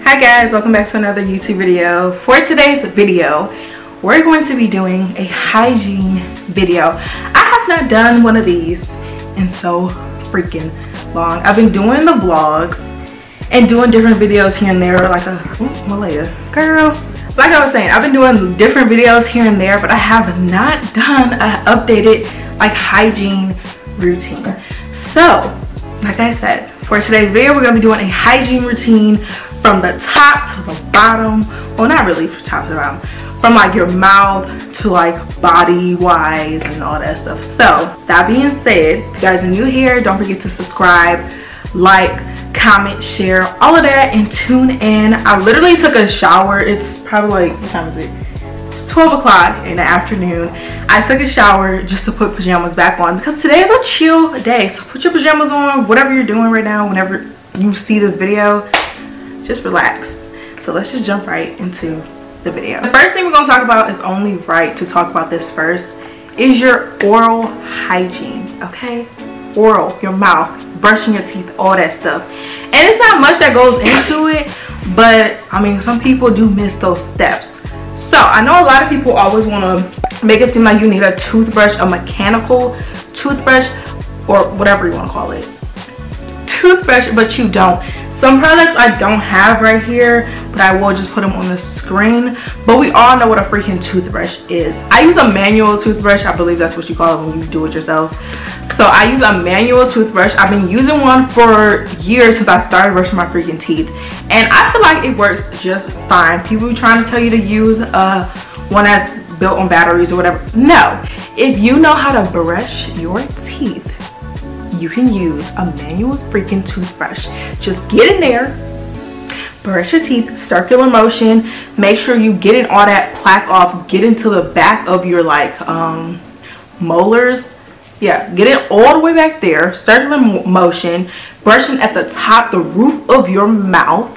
Hi guys, welcome back to another YouTube video. For today's video, we're going to be doing a hygiene video. I have not done one of these in so freaking long. I've been doing the vlogs and doing different videos here and there, like Malaya girl. Like I was saying, I've been doing different videos here and there, but I have not done an updated like hygiene routine. So, like I said, for today's video, we're gonna be doing a hygiene routine from the top to the bottom. Well, not really from top to the bottom, from like your mouth to like body wise and all that stuff. So that being said, if you guys are new here, don't forget to subscribe, like, comment, share, all of that, and tune in. I literally took a shower. It's probably like, what time is it? It's 12 o'clock in the afternoon. I took a shower just to put pajamas back on because today is a chill day. So put your pajamas on, whatever you're doing right now, whenever you see this video, just relax. So let's just jump right into the video. The first thing we're gonna talk about, is only right to talk about this first, is your oral hygiene, okay? Oral, your mouth, brushing your teeth, all that stuff. And it's not much that goes into it, but I mean, some people do miss those steps. So I know a lot of people always want to make it seem like you need a toothbrush, a mechanical toothbrush, or whatever you want to call it, toothbrush, but you don't. Some products I don't have right here, but I will just put them on the screen. But we all know what a freaking toothbrush is. I use a manual toothbrush. I believe that's what you call it when you do it yourself. So I use a manual toothbrush. I've been using one for years, since I started brushing my freaking teeth, and I feel like it works just fine. People trying to tell you to use one that's built on batteries or whatever. No, if you know how to brush your teeth, you can use a manual freaking toothbrush. Just get in there, brush your teeth, circular motion, make sure you get in all that plaque off, get into the back of your like molars. Yeah, get it all the way back there, circular motion, brushing at the top, the roof of your mouth,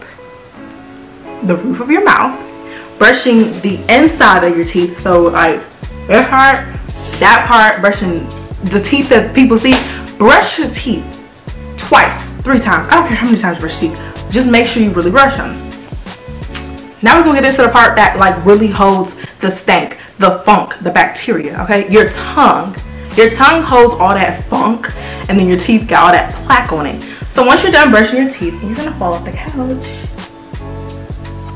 brushing the inside of your teeth. So like that part, brushing the teeth that people see. Brush your teeth twice, 3 times. I don't care how many times you brush your teeth. Just make sure you really brush them. Now we're gonna get into the part that like really holds the stank, the funk, the bacteria, okay? Your tongue. Your tongue holds all that funk, and then your teeth got all that plaque on it. So once you're done brushing your teeth, you're gonna fall off the couch.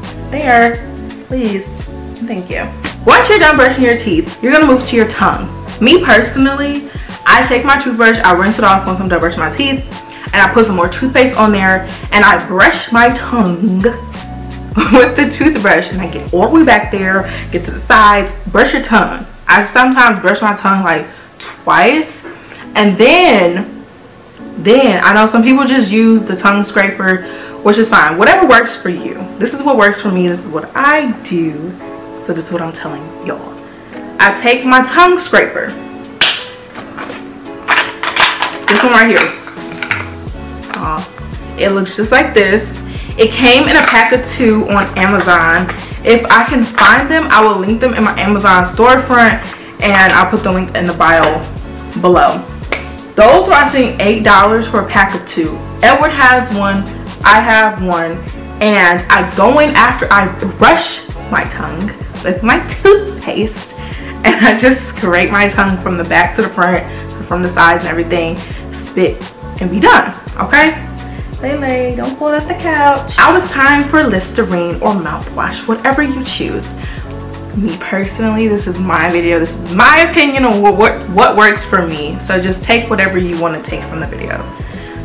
It's there, please, thank you. Once you're done brushing your teeth, you're gonna move to your tongue. Me personally, I take my toothbrush, I rinse it off once I'm done brushing my teeth, and I put some more toothpaste on there, and I brush my tongue with the toothbrush, and I get all the way back there, get to the sides, brush your tongue. I sometimes brush my tongue like twice, and then I know some people just use the tongue scraper, which is fine. Whatever works for you. This is what works for me. This is what I do. So this is what I'm telling y'all. I take my tongue scraper. This one right here. It looks just like this. It came in a pack of 2 on Amazon. If I can find them, I will link them in my Amazon storefront, and I'll put the link in the bio below. Those were I think $8 for a pack of 2. Edward has one, I have one, and I go in after I brush my tongue with my toothpaste, and I just scrape my tongue from the back to the front, from the sides and everything, spit, and be done, okay? Lay, don't pull off the couch. Now it's time for Listerine or mouthwash, whatever you choose. Me personally, this is my video, this is my opinion on what works for me, so just take whatever you want to take from the video.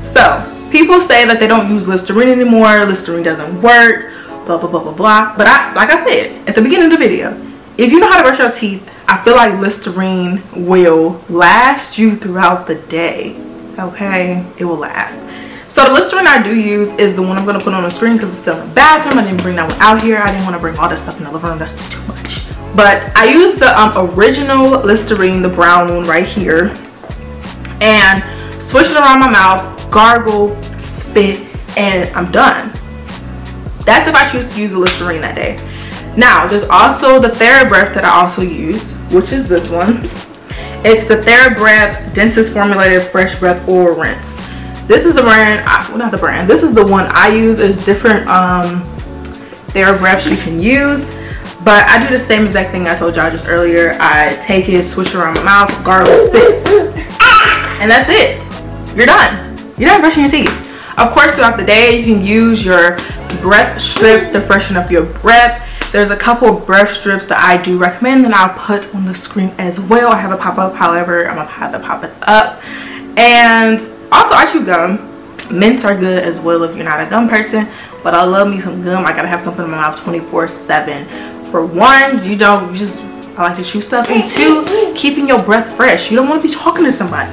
So people say that they don't use Listerine anymore, Listerine doesn't work, blah blah blah blah blah, but like I said at the beginning of the video, if you know how to brush your teeth, I feel like Listerine will last you throughout the day, okay? It will last. So the Listerine I do use is the one I'm going to put on the screen because it's still in the bathroom. I didn't bring that one out here. I didn't want to bring all this stuff in the living room. That's just too much. But I use the original Listerine, the brown one right here. And swish it around my mouth, gargle, spit, and I'm done. That's if I choose to use the Listerine that day. Now, there's also the TheraBreath that I also use, which is this one. It's the TheraBreath Dentist Formulated Fresh Breath Oil Rinse. This is the brand, well, not the brand, this is the one I use. There's different there are breaths you can use, but I do the same exact thing I told y'all just earlier. I take it, swish it around my mouth, gargle, spit, and that's it. You're done. You're done brushing your teeth. Of course, throughout the day, you can use your breath strips to freshen up your breath. There's a couple of breath strips that I do recommend and I'll put on the screen as well. I have it pop up, however, I'm gonna have to pop it up. And also, I chew gum. Mints are good as well if you're not a gum person, but I love me some gum. I gotta have something in my mouth 24/7. For one, I like to chew stuff, and two, keeping your breath fresh. You don't want to be talking to somebody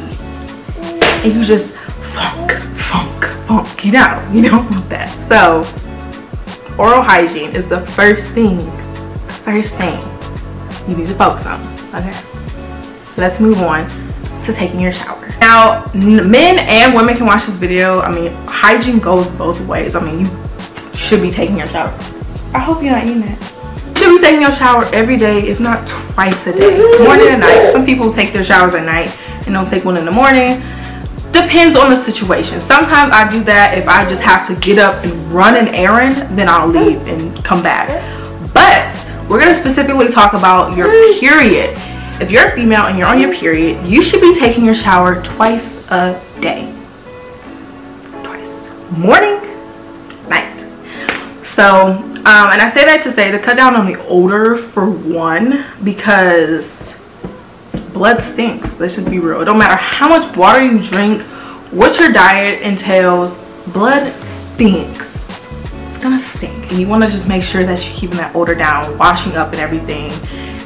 and you just funk, funk, funk. You don't want that. So oral hygiene is the first thing you need to focus on. Okay, let's move on to taking your shower. Now, men and women can watch this video. I mean, hygiene goes both ways. I mean, you should be taking your shower. I hope you're not eating that. You should be taking your shower every day, if not twice a day, morning and night. Some people take their showers at night and don't take one in the morning. Depends on the situation. Sometimes I do that if I just have to get up and run an errand, then I'll leave and come back. But we're gonna specifically talk about your period. If you're a female and you're on your period, you should be taking your shower twice a day. Twice. Morning, night. So, and I say that to say to cut down on the odor for one, because blood stinks. Let's just be real. It don't matter how much water you drink, what your diet entails, blood stinks. It's gonna stink, and you want to just make sure that you're keeping that odor down, washing up and everything,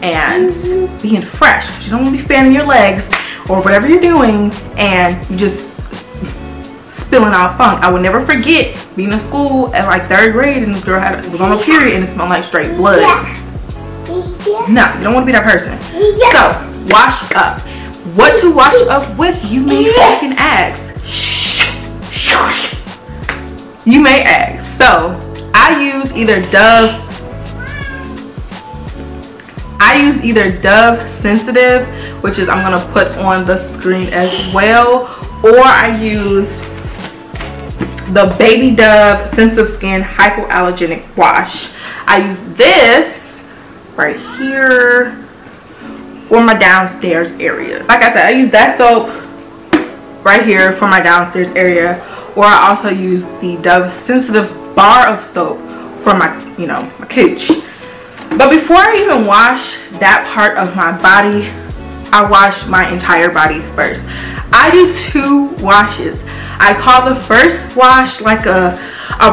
and being fresh, because you don't want to be fanning your legs or whatever you're doing and you just spilling out funk. I will never forget being in school at like 3rd grade and this girl was on a period and it smelled like straight blood. No, you don't want to be that person. So wash up. What to wash up with, you may fucking ask. You may ask. So I use either Dove Sensitive, which is I'm gonna put on the screen as well, or I use the Baby Dove Sensitive Skin Hypoallergenic Wash. I use this right here for my downstairs area. Like I said, I use that soap right here for my downstairs area, or I also use the Dove Sensitive bar of soap for my, my cooch. But before I even wash that part of my body, I wash my entire body first. I do 2 washes. I call the first wash like a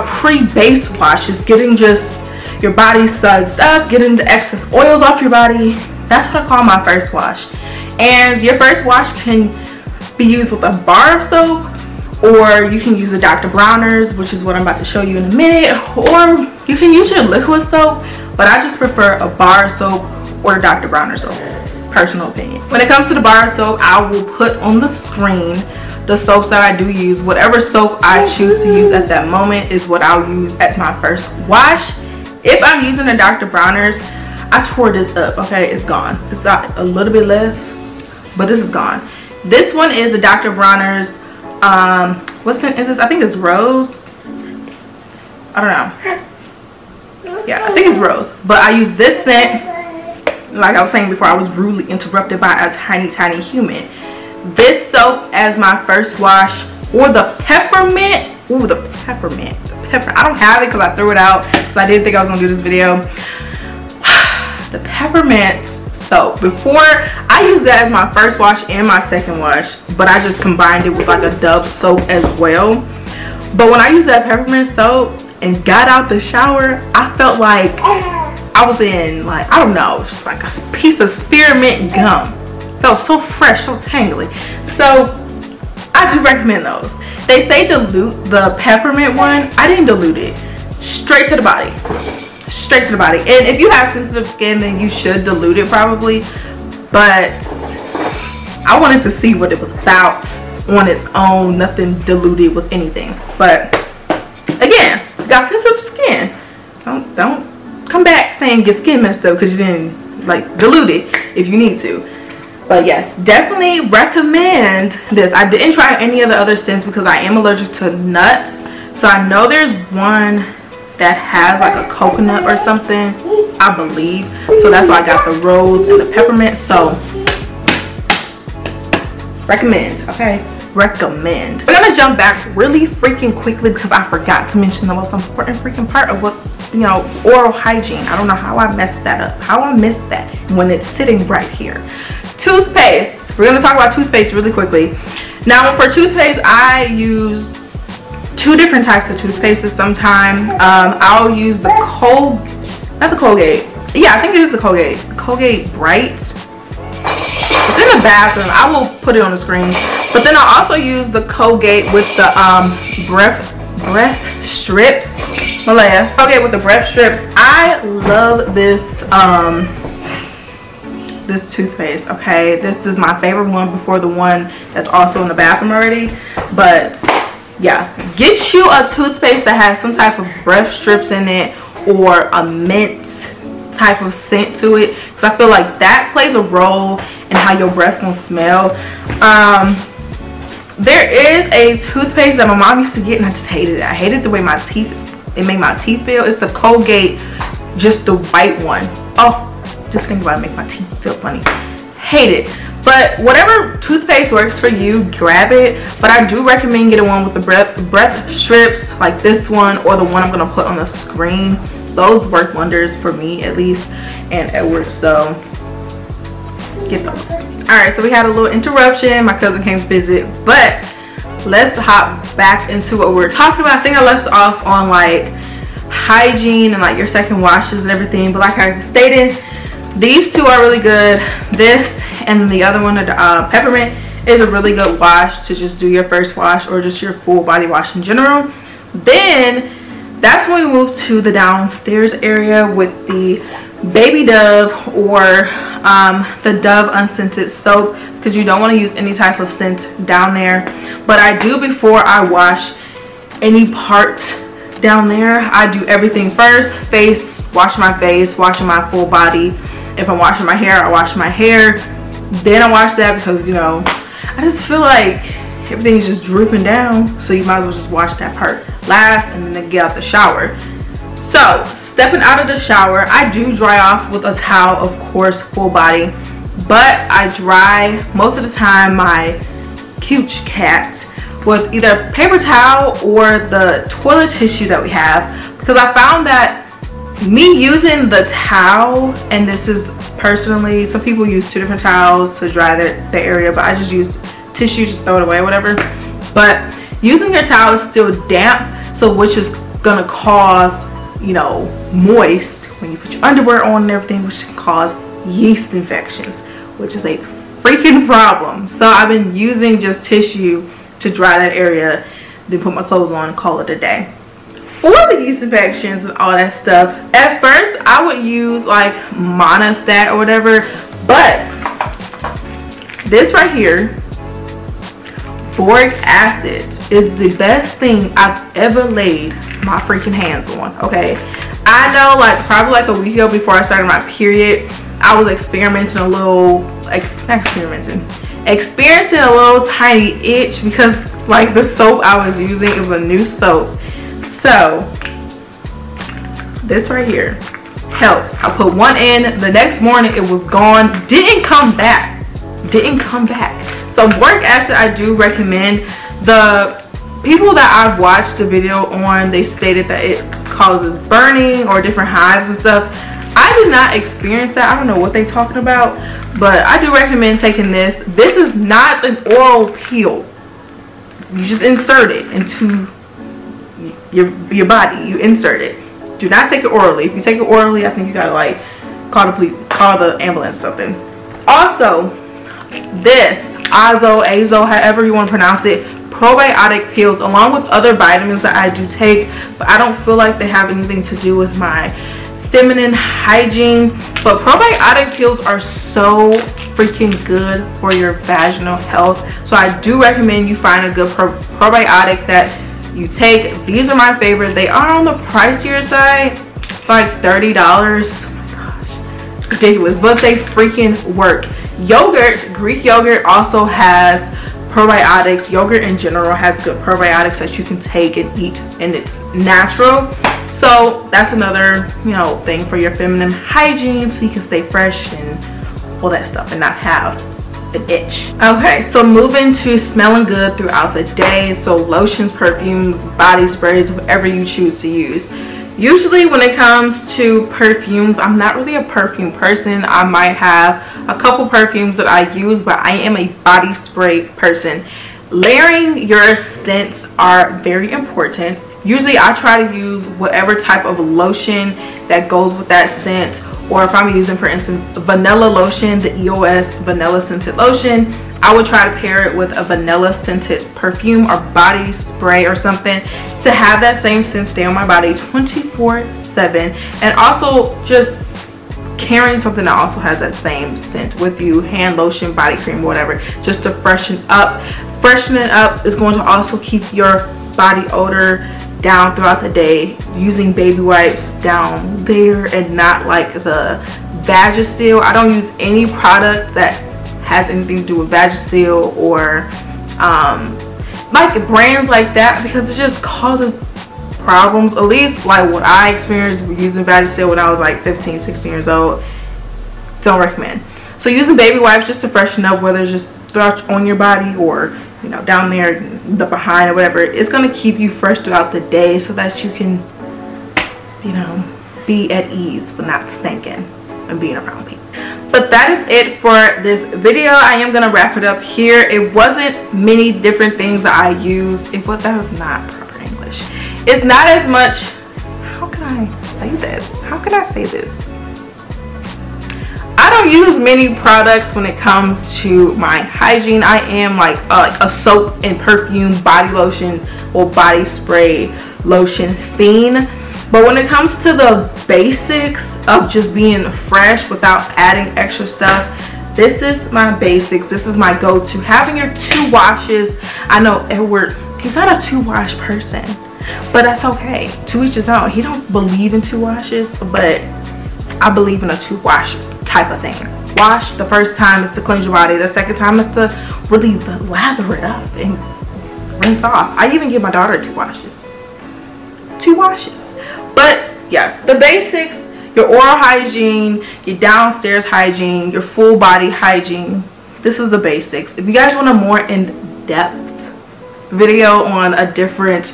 pre-base wash, just getting your body sudsed up, getting the excess oils off your body. That's what I call my first wash. And your first wash can be used with a bar of soap, or you can use a Dr. Bronner's, which is what I'm about to show you in a minute, or you can use your liquid soap, but I just prefer a bar of soap or Dr. Bronner's soap. Personal opinion. When it comes to the bar of soap, I will put on the screen the soaps that I do use. Whatever soap I choose to use at that moment is what I'll use as my first wash. If I'm using a Dr. Bronner's, I tore this up, okay? It's gone. It's got a little bit left, but this is gone. This one is the Dr. Bronner's, what scent is this? I think it's Rose. I don't know. Yeah, I think it's Rose. But I use this scent. Like I was saying before, I was rudely interrupted by a tiny human. This soap as my first wash, or the peppermint. Ooh, the peppermint. I don't have it because I threw it out, so I didn't think I was gonna do this video. The peppermint soap. Before, I use that as my first wash and my second wash, but I just combined it with like a Dove soap as well. But when I used that peppermint soap and got out the shower, I felt like I was in, like, I don't know, just like a piece of spearmint gum. Felt so fresh, so tangly. So I do recommend those. They say dilute the peppermint one. I didn't dilute it. Straight to the body. Straight to the body. And if you have sensitive skin, then you should dilute it probably. But I wanted to see what it was about on its own. Nothing diluted with anything. But again, if you got sensitive skin, don't come back saying your skin messed up because you didn't like dilute it if you need to. But yes, definitely recommend this. I didn't try any of the other scents because I am allergic to nuts. So I know there's one that has like a coconut or something, I believe. So that's why I got the rose and the peppermint. So recommend, okay? Recommend. We're gonna jump back really freaking quickly because I forgot to mention the most important freaking part of what, you know, oral hygiene. I don't know how I messed that up, how I missed that when it's sitting right here. Toothpaste. We're gonna talk about toothpaste really quickly. Now for toothpaste, I use 2 different types of toothpaste sometimes. I'll use the not the Colgate. Yeah, I think it is the Colgate Bright. It's in the bathroom. I will put it on the screen. But then I also use the Colgate with the breath strips. Malaya. Colgate with the breath strips. I love this this toothpaste. Okay, this is my favorite one before the one that's also in the bathroom already. But yeah, get you a toothpaste that has some type of breath strips in it or a mint type of scent to it, because I feel like that plays a role in how your breath will smell. There is a toothpaste that my mom used to get and I just hated it. I hated the way it made my teeth feel. It's the Colgate, just the white one. Oh, just think about it, make my teeth feel funny. Hate it. But whatever toothpaste works for you, grab it. But I do recommend getting one with the breath strips, like this one or the one I'm gonna put on the screen. Those work wonders for me, at least, and Edward. So get those. All right, so we had a little interruption. My cousin came to visit, but let's hop back into what we were talking about. I think I left off on like hygiene and like your second washes and everything. But like I stated, these 2 are really good. This and the other one, the peppermint, is a really good wash to just do your first wash or just your full body wash in general. Then that's when we move to the downstairs area with the Baby Dove or the Dove unscented soap, because you don't want to use any type of scent down there. But I do, before I wash any part down there, I do everything first. Washing my face, washing my full body. If I'm washing my hair, I wash my hair. Then I wash that, because, you know, I just feel like everything's just drooping down, so you might as well just wash that part last and then get out the shower. So stepping out of the shower, I do dry off with a towel, of course, full body, but I dry most of the time my cooch cat with either paper towel or the toilet tissue that we have, because I found that me using the towel, and this is personally, some people use 2 different towels to dry the area, but I just use tissue, just throw it away, whatever. But using your towel is still damp, so which is gonna cause, you know, moist when you put your underwear on and everything, which can cause yeast infections, which is a freaking problem. So I've been using just tissue to dry that area, then put my clothes on and call it a day. For the yeast infections and all that stuff, at first I would use like Monostat or whatever, but this right here, boric acid, is the best thing I've ever laid my freaking hands on. Okay, I know, like probably like a week ago before I started my period, I was experiencing a little experiencing a little tiny itch, because like the soap I was using, it was a new soap. So this right here helped. I put one in, the next morning it was gone, didn't come back. So boric acid, I do recommend. The people that I've watched the video on, they stated that it causes burning or different hives and stuff. I did not experience that. I don't know what they're talking about, but I do recommend taking this. This is not an oral peel. You just insert it into your body. You insert it. Do not take it orally. If you take it orally, I think you gotta like call the ambulance or something. Also, this Xoxoxo, however you want to pronounce it, probiotic pills, along with other vitamins that I do take, but I don't feel like they have anything to do with my feminine hygiene. But probiotic pills are so freaking good for your vaginal health, so I do recommend you find a good probiotic that you take. These are my favorite. They are on the pricier side, like $30. Oh my gosh, ridiculous, but they freaking work. Yogurt, Greek yogurt, also has probiotics. Yogurt in general has good probiotics that you can take and eat, and it's natural. So that's another, you know, thing for your feminine hygiene, so you can stay fresh and all that stuff and not have an itch. Okay, so moving to smelling good throughout the day. So lotions, perfumes, body sprays, whatever you choose to use. Usually when it comes to perfumes, I'm not really a perfume person. I might have a couple perfumes that I use, but I am a body spray person. Layering your scents are very important. Usually I try to use whatever type of lotion that goes with that scent, or if I'm using, for instance, vanilla lotion, the EOS vanilla scented lotion, I would try to pair it with a vanilla scented perfume or body spray or something to have that same scent stay on my body 24/7. And also just carrying something that also has that same scent with you, hand lotion, body cream, whatever, just to freshen up. Freshening up is going to also keep your body odor down throughout the day, using baby wipes down there and not like the Vagisil. I don't use any product that has anything to do with Vagisil or like brands like that, because it just causes problems. At least like what I experienced using Vagisil when I was like 15, 16 years old. Don't recommend. So using baby wipes just to freshen up, whether it's just throughout on your body or, you know, down there, the behind or whatever, it's going to keep you fresh throughout the day so that you can, you know, be at ease but not stinking and being around people. But that is it for this video. I am going to wrap it up here. It wasn't many different things that I used. That was not proper English. It's not as much, how can I say this? How can I say this? I don't use many products when it comes to my hygiene. I am like a soap and perfume, body lotion or body spray lotion fiend. But when it comes to the basics of just being fresh without adding extra stuff, this is my basics. This is my go-to. Having your 2 washes. I know Edward, he's not a 2-wash person, but that's okay. To each his own. He don't believe in 2 washes, but I believe in a 2-wash type of thing. Wash the first time is to cleanse your body. The second time is to really lather it up and rinse off. I even give my daughter 2 washes. 2 washes. But yeah, the basics, your oral hygiene, your downstairs hygiene, your full body hygiene. This is the basics. If you guys want a more in-depth video on a different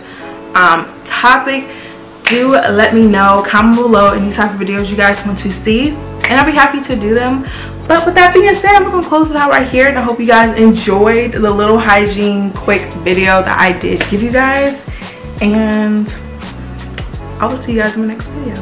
topic, do let me know. Comment below any type of videos you guys want to see, and I'll be happy to do them. But with that being said, I'm going to close it out right here, and I hope you guys enjoyed the little hygiene quick video that I did give you guys, and I will see you guys in my next video.